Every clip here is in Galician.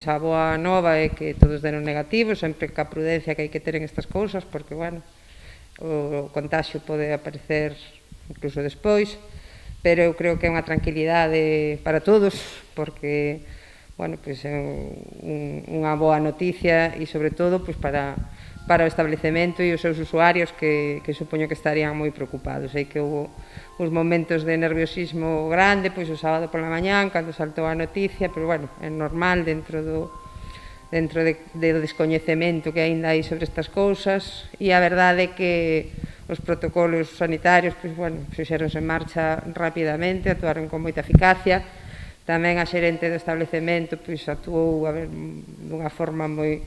A boa nova é que todos deron negativo, sempre ca prudencia que hai que ter en estas cousas, porque, bueno, o contagio pode aparecer incluso despois, pero eu creo que é unha tranquilidade para todos, porque, bueno, pois é unha boa noticia e, sobre todo, pois para o establecemento e os seus usuarios que supoño que estarían moi preocupados. Sei que houve uns momentos de nerviosismo grande, pois o sábado pola mañán, cando saltou a noticia, pero, bueno, é normal dentro do descoñecemento que aínda hai sobre estas cousas, e a verdade é que os protocolos sanitarios, pois, bueno, fixeronse en marcha rapidamente, actuaron con moita eficacia. Tamén a xerente do establecemento pois actuou dunha forma moi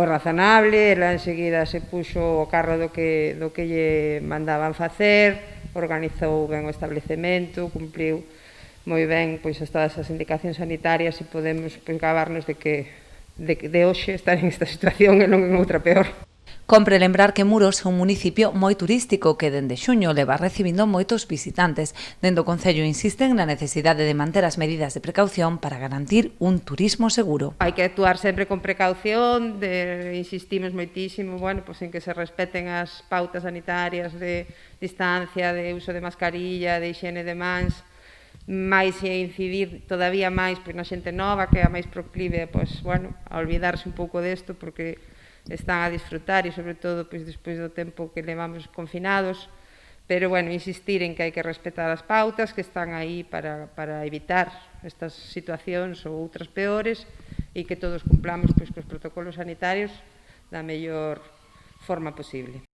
razonable, ela enseguida se puxo o carro do que lle mandaban facer, organizou ben o establecemento, cumpliu moi ben pois todas as indicacións sanitarias e podemos pois gabarnos de que de hoxe estar en esta situación e non en outra peor. Compre lembrar que Muros é un municipio moi turístico que dende xuño leva recibindo moitos visitantes. Dende o Concello insisten na necesidade de manter as medidas de precaución para garantir un turismo seguro. Hai que actuar sempre con precaución, insistimos moitísimo, bueno, pois en que se respeten as pautas sanitarias de distancia, de uso de mascarilla, de higiene de mans, máis e incidir todavía máis pois na xente nova que é a máis proclive pois, bueno, a olvidarse un pouco desto porque están a disfrutar e, sobre todo, pois, despois do tempo que levamos confinados, pero, bueno, insistir en que hai que respetar as pautas que están aí para evitar estas situacións ou outras peores e que todos cumplamos pois, cos protocolos sanitarios da mellor forma posible.